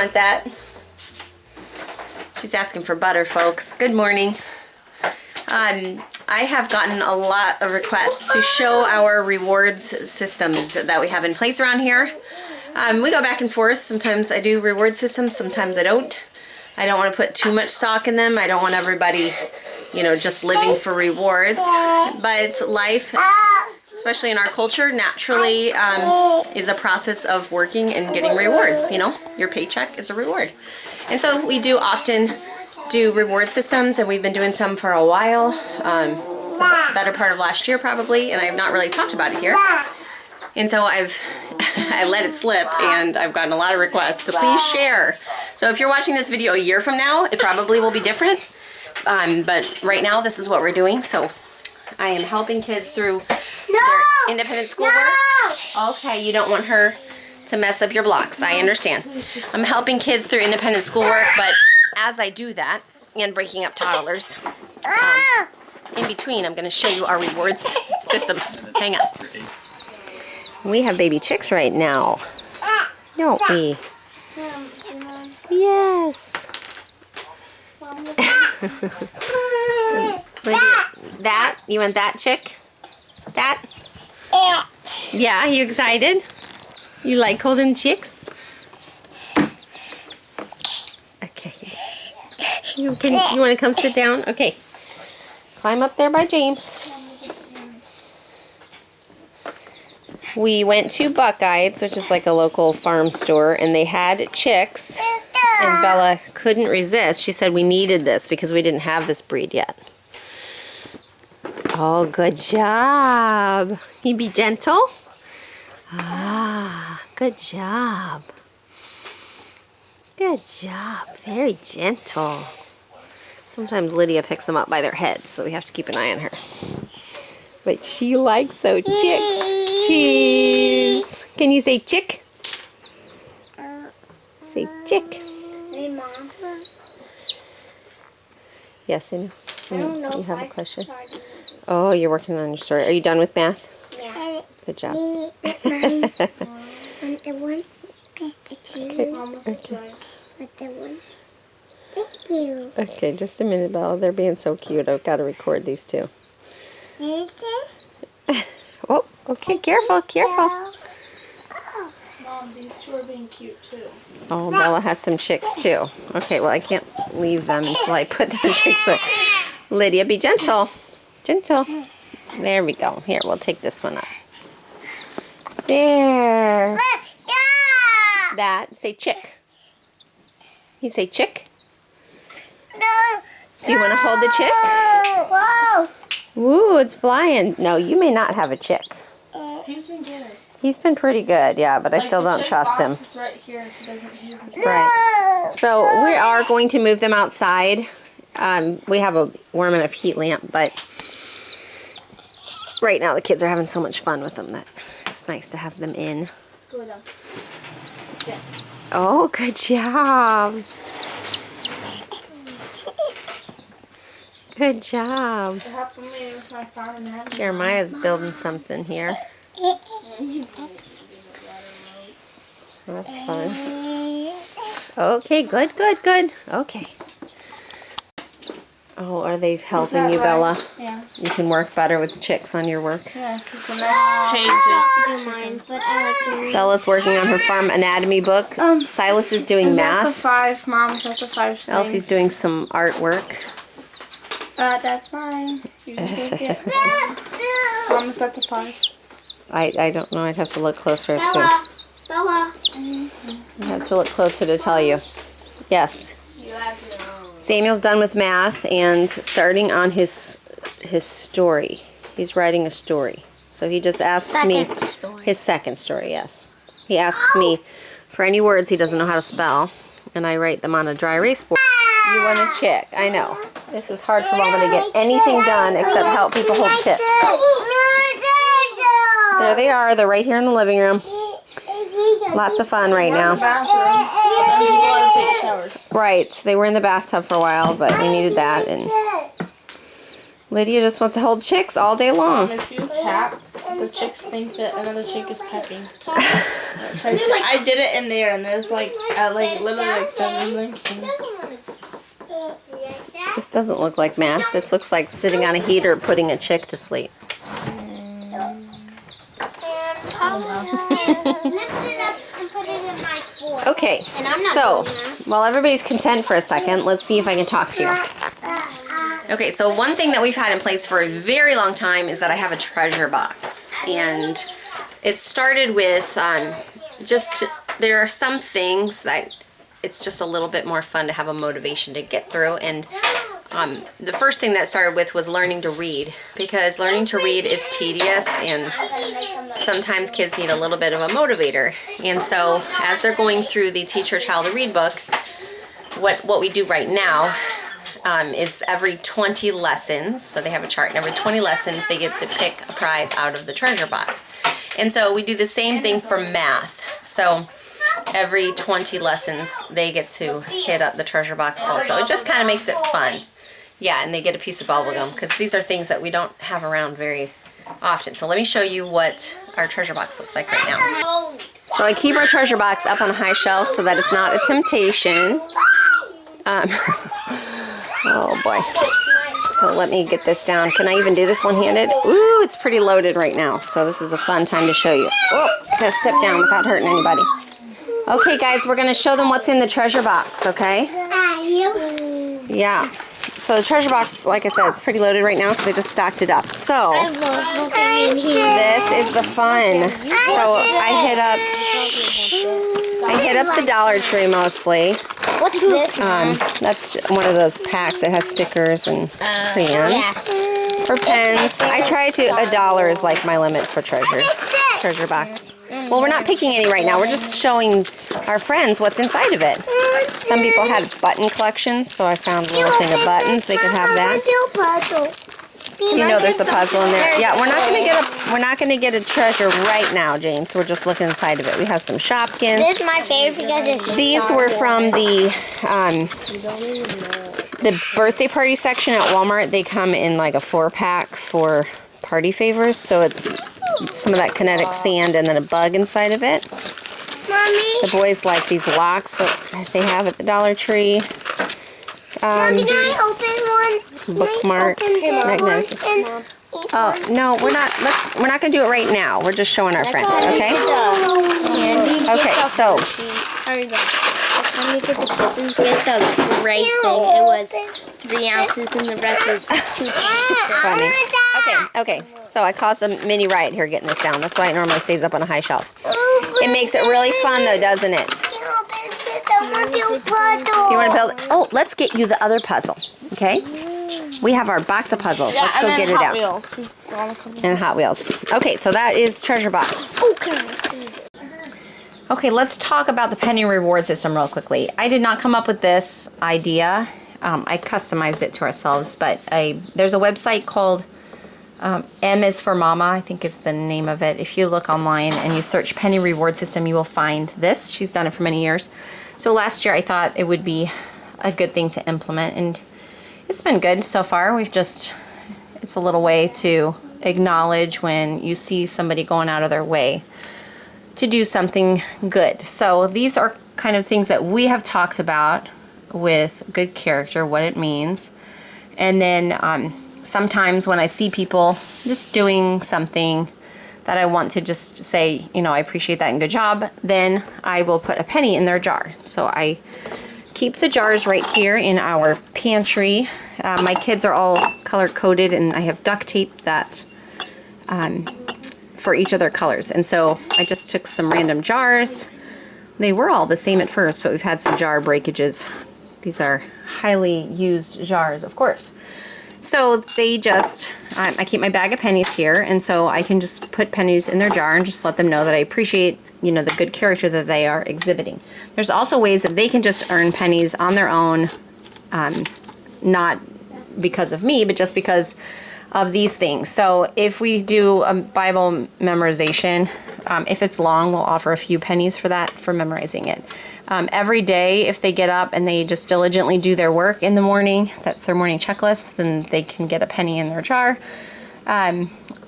want that. She's asking for butter, folks. Good morning. I have gotten a lot of requests to show our rewards systems that we have in place around here. We go back and forth. Sometimes I do reward systems, sometimes I don't. I don't want to put too much stock in them. I don't want everybody, you know, just living for rewards. But life, especially in our culture, naturally is a process of working and getting rewards. You know, your paycheck is a reward. And so we do often do reward systems, and we've been doing some for a while, the better part of last year probably, and I have not really talked about it here. And so I let it slip, and I've gotten a lot of requests to please share. So if you're watching this video a year from now, it probably will be different. But right now, this is what we're doing. So I am helping kids through their independent schoolwork. Okay, you don't want her to mess up your blocks. I understand. I'm helping kids through independent schoolwork, but as I do that, and breaking up toddlers, in between, I'm going to show you our rewards systems. Hang on. We have baby chicks right now, don't we? Yes. Lydia, that? You want that chick? That? Yeah, you excited? You like holding chicks? Okay. You want to come sit down? Okay. Climb up there by James. We went to Buckeyes, which is like a local farm store, and they had chicks, and Bella couldn't resist. She said we needed this because we didn't have this breed yet. Oh, good job. You be gentle? Ah, good job. Good job. Very gentle. Sometimes Lydia picks them up by their heads, so we have to keep an eye on her. But she likes those chicks. Cheese. Can you say chick? Say chick. Hey, Mom. Yes, Amy? I don't know you if have a I question? started. Oh, you're working on your story. Are you done with math? Yeah. Good job. Want the one? Okay. Almost right. Want the one? Thank you. Okay, just a minute, Bella. They're being so cute. I've got to record these two. Oh, okay, careful, careful. Mom, these two are being cute too. Oh, Bella has some chicks too. Okay, well, I can't leave them until I put the chicks away. Lydia, be gentle. Gentle. There we go. Here, we'll take this one up. There. That. Say chick. You say chick? Do you want to hold the chick? Whoa. Ooh, it's flying. No, you may not have a chick. He's been good. He's been pretty good, yeah, but I still the don't chick trust him. box is right here, and she doesn't use it. Right. So we are going to move them outside. We have a warm enough heat lamp, but right now the kids are having so much fun with them that it's nice to have them in. Go down. Yeah. Oh, good job. Good job. What happened to me with my phone and hand? Jeremiah's building something here. That's fun. Okay, good, good, good. Okay. Oh, are they helping you, Bella? Yeah. You can work better with the chicks on your work. Yeah, because the next page is Mine, but I like to read. Bella's working on her farm anatomy book. Silas is doing Is that the math. 5, Mom? Is that the 5 things? Elsie's doing some artwork. That's mine. You can take it. Mom, is that the 5? I don't know. I'd have to look closer to. Bella. Bella. I have to look closer to tell you. Yes. You have your own. Samuel's done with math and starting on his story. He's writing a story. So he just asked me his second story, yes. He asks me for any words he doesn't know how to spell, and I write them on a dry erase board. You want a chick? I know. This is hard for Mama to get anything done except help people hold chicks. There they are. They're right here in the living room. Lots of fun right now. Bathroom. And you want to take showers. Right. They were in the bathtub for a while, but we needed that. And Lydia just wants to hold chicks all day long. If you tap, the chicks think that another chick is pecking. I did it in there, and there's like literally like 7 of them. This doesn't look like math. This looks like sitting on a heater putting a chick to sleep. Okay, so while everybody's content for a second, let's see if I can talk to you. Okay, so one thing that we've had in place for a very long time is that I have a treasure box. And it started with there are some things that it's just a little bit more fun to have a motivation to get through. And the first thing that started with was learning to read, because learning to read is tedious and sometimes kids need a little bit of a motivator. And so as they're going through the Teach Your Child to Read book, what we do right now is every 20 lessons, so they have a chart, and every 20 lessons they get to pick a prize out of the treasure box. And so we do the same thing for math. So every 20 lessons they get to hit up the treasure box also. It just kind of makes it fun. Yeah, and they get a piece of bubble gum, because these are things that we don't have around very often. So let me show you what our treasure box looks like right now. So I keep our treasure box up on a high shelf so that it's not a temptation. Oh boy. So let me get this down. Can I even do this one-handed? Ooh, it's pretty loaded right now. So this is a fun time to show you. Oh, gotta step down without hurting anybody. Okay guys, we're gonna show them what's in the treasure box, okay? Yeah. So the treasure box, like I said, it's pretty loaded right now because I just stocked it up. So this is the fun. So I hit up the Dollar Tree mostly. What's this? That's one of those packs that has stickers and crayons. Yeah. For pens, I try to, $1 is like my limit for treasure box. Well, we're not picking any right now. We're just showing our friends what's inside of it. Some people had button collections, so I found a little thing of buttons. They could have that. You know there's a puzzle in there. Yeah, we're not gonna get a treasure right now, James. We're just looking inside of it. We have some Shopkins. This is my favorite because it's These were from the birthday party section at Walmart. They come in like a 4-pack for party favors. So it's some of that kinetic sand and then a bug inside of it. Mommy. The boys like these locks that they have at the Dollar Tree. Mommy, can I open one? Bookmark, magnetic. Oh no, we're not gonna do it right now. We're just showing our friends, okay? Okay, so Let me get the pistons. Get the gray thing. It was 3 ounces and the rest was 2 funny. Okay. So I caused a mini riot here getting this down. That's why it normally stays up on a high shelf. It makes it really fun though, doesn't it? You want to build? Oh, let's get you the other puzzle. Okay. We have our box of puzzles. Yeah, let's go get it out. Wheels. And Hot Wheels. Okay, so that is treasure box. Okay, let's talk about the penny reward system real quickly. I did not come up with this idea. I customized it to ourselves, but there's a website called M is for Mama, I think is the name of it. If you look online and you search penny reward system, you will find this. She's done it for many years. So last year I thought it would be a good thing to implement, and it's been good so far. It's a little way to acknowledge when you see somebody going out of their way to do something good. So these are kind of things that we have talked about with good character, what it means. And then sometimes when I see people just doing something that I want to just say, you know, I appreciate that and good job, then I will put a penny in their jar. So I keep the jars right here in our pantry. My kids are all color coded, and I have duct tape that for each of their colors. And so I just took some random jars. They were all the same at first, but we've had some jar breakages. These are highly used jars, of course. So they just, I keep my bag of pennies here, and so I can just put pennies in their jar and just let them know that I appreciate, you know, the good character that they are exhibiting. There's also ways that they can just earn pennies on their own, not because of me, but just because of these things. So if we do a Bible memorization, if it's long, we'll offer a few pennies for that, for memorizing it. Every day, if they get up and they just diligently do their work in the morning, that's their morning checklist, then they can get a penny in their jar.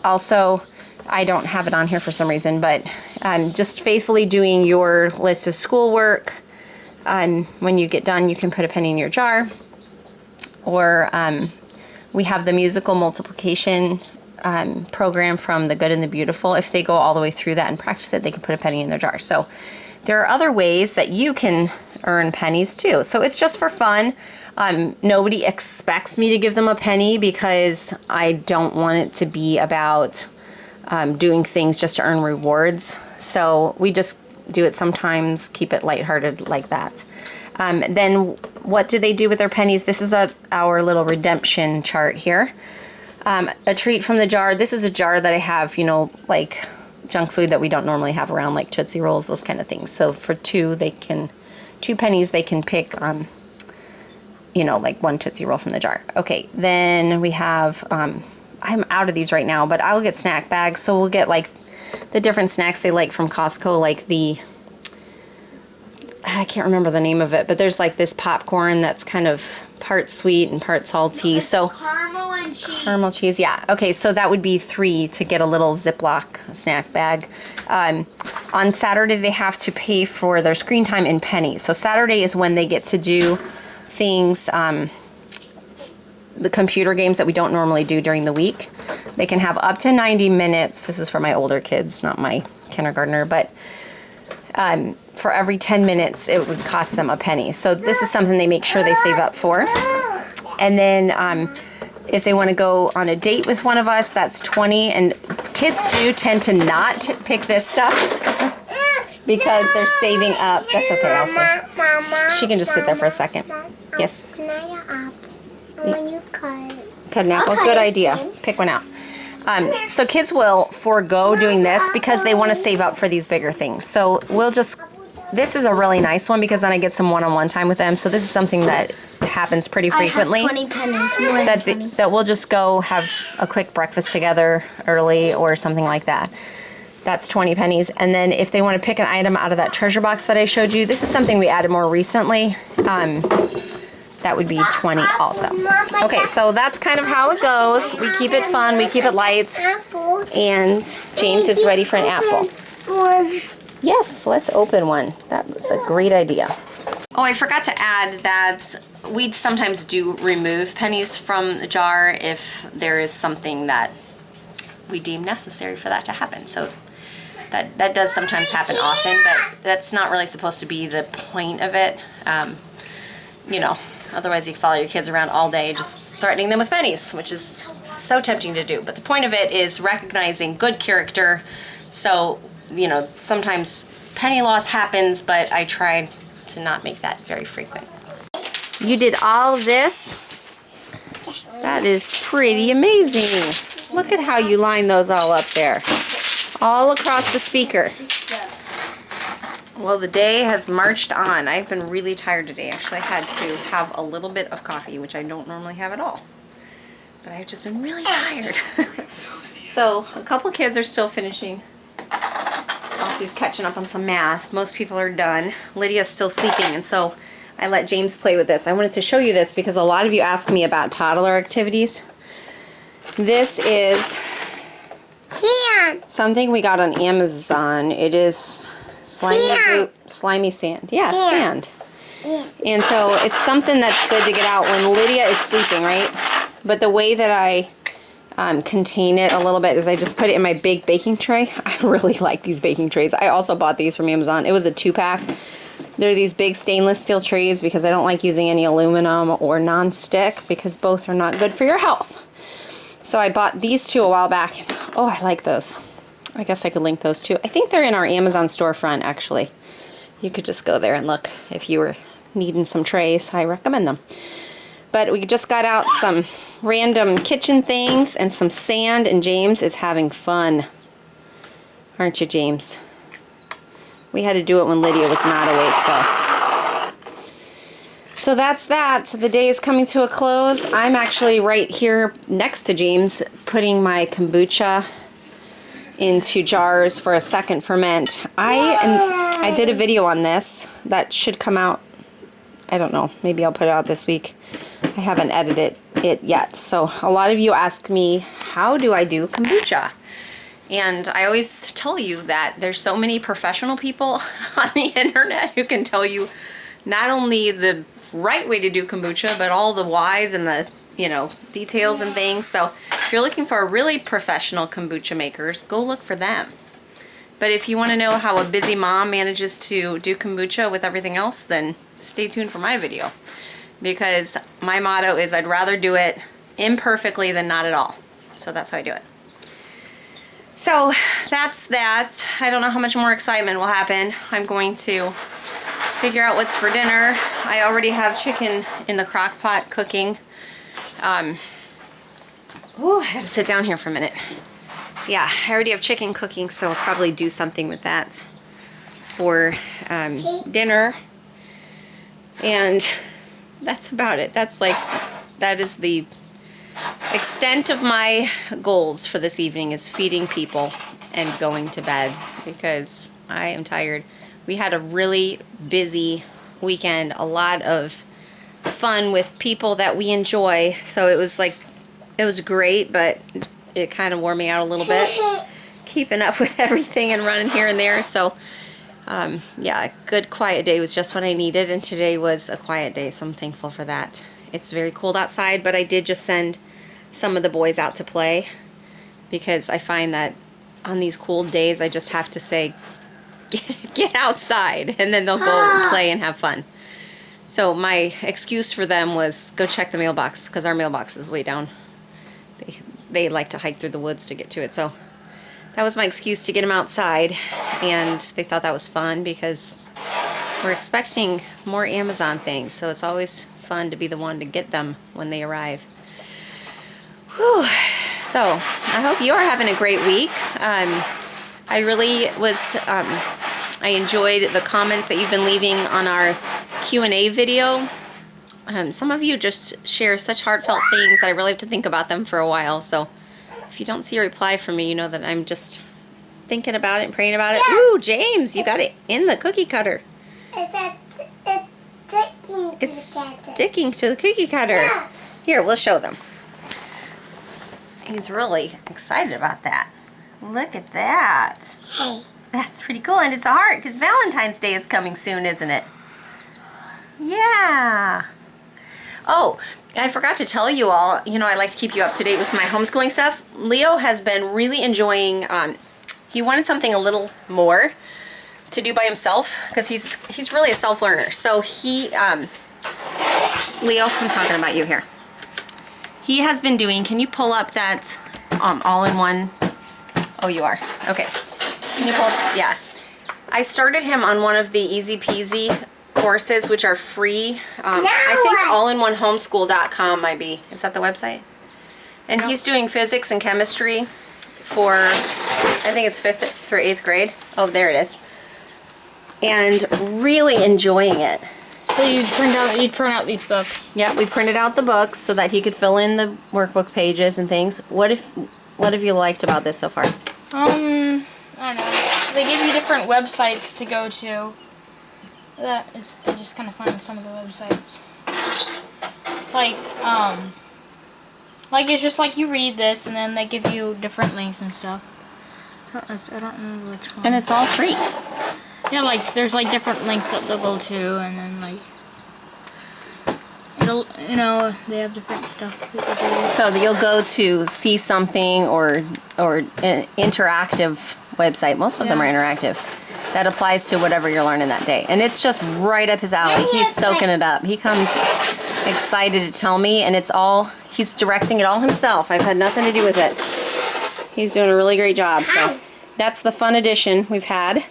Also, I don't have it on here for some reason, but just faithfully doing your list of schoolwork. When you get done, you can put a penny in your jar. Or we have the musical multiplication program from The Good and the Beautiful. If they go all the way through that and practice it, they can put a penny in their jar. So there are other ways that you can earn pennies too. So it's just for fun. Nobody expects me to give them a penny because I don't want it to be about doing things just to earn rewards. So we just do it sometimes, keep it lighthearted like that. Then what do they do with their pennies? This is our little redemption chart here. A treat from the jar. This is a jar that I have, you know, like junk food that we don't normally have around, like Tootsie Rolls, those kind of things. So for two pennies, they can pick, you know, like one Tootsie Roll from the jar. Okay, then we have, I'm out of these right now, but I'll get snack bags. So we'll get like the different snacks they like from Costco, like I can't remember the name of it, but there's like this popcorn that's kind of part sweet and part salty. So caramel and cheese. Caramel cheese, yeah. Okay, so that would be 3 to get a little Ziploc snack bag. On Saturday, they have to pay for their screen time in pennies. So Saturday is when they get to do things, the computer games that we don't normally do during the week. They can have up to 90 minutes. This is for my older kids, not my kindergartner, but for every 10 minutes, it would cost them a penny. So this is something they make sure they save up for. And then if they want to go on a date with one of us, that's 20. And kids do tend to not pick this stuff because they're saving up. That's okay, Elsie. Mama, She can just sit there for a second. Yes. Can I have when you cut? Cut an apple. Okay. Good idea. Pick one out. So kids will forego doing this because they want to save up for these bigger things. So this is a really nice one because then I get some one-on-one time with them. So this is something that happens pretty frequently. I have 20 pennies. More than 20. That we'll just go have a quick breakfast together early or something like that. That's 20 pennies. And then if they want to pick an item out of that treasure box that I showed you, this is something we added more recently. That would be 20 also. Okay, so that's kind of how it goes. We keep it fun, we keep it light, and James is ready for an apple. Yes, let's open one. That's a great idea. Oh, I forgot to add that we sometimes do remove pennies from the jar if there is something that we deem necessary for that to happen. So that does sometimes happen often, but that's not really supposed to be the point of it. You know, otherwise you follow your kids around all day just threatening them with pennies, which is so tempting to do. But the point of it is recognizing good character. So, you know, sometimes penny loss happens, but I try to not make that very frequent. You did all of this? That is pretty amazing. Look at how you line those all up there. All across the speaker. Well, the day has marched on. I've been really tired today. Actually, I had to have a little bit of coffee, which I don't normally have at all. But I've just been really tired. So, a couple kids are still finishing. Elsie's catching up on some math. Most people are done. Lydia's still sleeping, and so I let James play with this. I wanted to show you this because a lot of you ask me about toddler activities. This is something we got on Amazon. It is slimy sand. Yeah, sand. Yeah. And so it's something that's good to get out when Lydia is sleeping, right? But the way that I contain it a little bit is I just put it in my big baking tray. I really like these baking trays. I also bought these from Amazon. It was a 2-pack. They're these big stainless steel trays because I don't like using any aluminum or non-stick because both are not good for your health. So I bought these 2 a while back. Oh, I like those. I guess I could link those too. I think they're in our Amazon storefront, actually. You could just go there and look if you were needing some trays. I recommend them. But we just got out some random kitchen things and some sand, and James is having fun. Aren't you, James? We had to do it when Lydia was not awake, though. So that's that. So the day is coming to a close. I'm actually right here next to James putting my kombucha into jars for a second ferment. I did a video on this that should come out, I don't know, maybe I'll put it out this week. I haven't edited it yet. So a lot of you ask me, how do I do kombucha? And I always tell you that there's so many professional people on the internet who can tell you not only the right way to do kombucha, but all the whys and the, you know, details and things. So if you're looking for really professional kombucha makers, go look for them. But if you want to know how a busy mom manages to do kombucha with everything else, then stay tuned for my video. Because my motto is I'd rather do it imperfectly than not at all. So that's how I do it. So that's that. I don't know how much more excitement will happen. I'm going to figure out what's for dinner. I already have chicken in the crock pot cooking. I have to sit down here for a minute. Yeah, I already have chicken cooking, so I'll probably do something with that for dinner. And that's about it. That is the extent of my goals for this evening, is feeding people and going to bed because I am tired. We had a really busy weekend, a lot of fun with people that we enjoy. So it was great, but it kind of wore me out a little bit, keeping up with everything and running here and there. So yeah, a good quiet day was just what I needed, and today was a quiet day, so I'm thankful for that. It's very cold outside, but I did just send some of the boys out to play because I find that on these cold days I just have to say, get outside, and then they'll go play and have fun. So my excuse for them was go check the mailbox, because our mailbox is way down. They like to hike through the woods to get to it, so that was my excuse to get them outside, and they thought that was fun because we're expecting more Amazon things, so it's always fun to be the one to get them when they arrive. Whew. So I hope you are having a great week. I really was, I enjoyed the comments that you've been leaving on our Q&A video. Some of you just share such heartfelt things that I really have to think about them for a while. So if you don't see a reply from me, you know that I'm just thinking about it and praying about it. Ooh, James, you got it in the cookie cutter. It's sticking to the cookie cutter. Here, we'll show them. He's really excited about that. Look at that. That's pretty cool, and it's a heart because Valentine's Day is coming soon, isn't it? Yeah. Oh, I forgot to tell you all, you know, I like to keep you up to date with my homeschooling stuff. Leo has been really enjoying, he wanted something a little more to do by himself because he's really a self-learner. So he, Leo, I'm talking about you here. He has been doing, can you pull up that all-in-one? Oh, you are. Okay. Can you pull up? Yeah. I started him on one of the Easy Peasy courses, which are free. I think allinonehomeschool.com might be. Is that the website? And he's doing physics and chemistry for, I think it's 5th through 8th grade. Oh, there it is. And really enjoying it. So you'd print out these books. Yeah, we printed out the books so that he could fill in the workbook pages and things. What have you liked about this so far? I don't know. They give you different websites to go to. It's just kind of fun, some of the websites. Like it's just like you read this and then they give you different links and stuff. I don't remember which one. And it's all free. Yeah, like there's like different links that they'll go to, and then like it'll, you know, they have different stuff that they do. So that you'll go to see something or an interactive website. Most of them are interactive. That applies to whatever you're learning that day. And it's just right up his alley. He's soaking it up. He comes excited to tell me, and he's directing it all himself. I've had nothing to do with it. He's doing a really great job. So that's the fun edition we've had.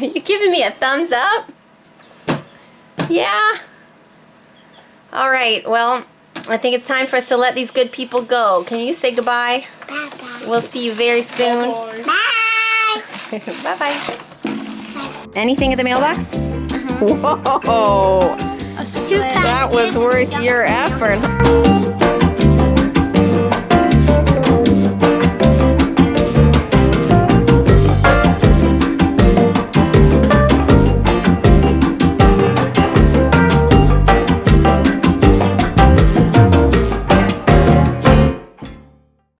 You giving me a thumbs up? Yeah. All right. Well, I think it's time for us to let these good people go. Can you say goodbye? Bye-bye. We'll see you very soon. Bye. Bye-bye. Anything in the mailbox? Whoa. That was worth your effort.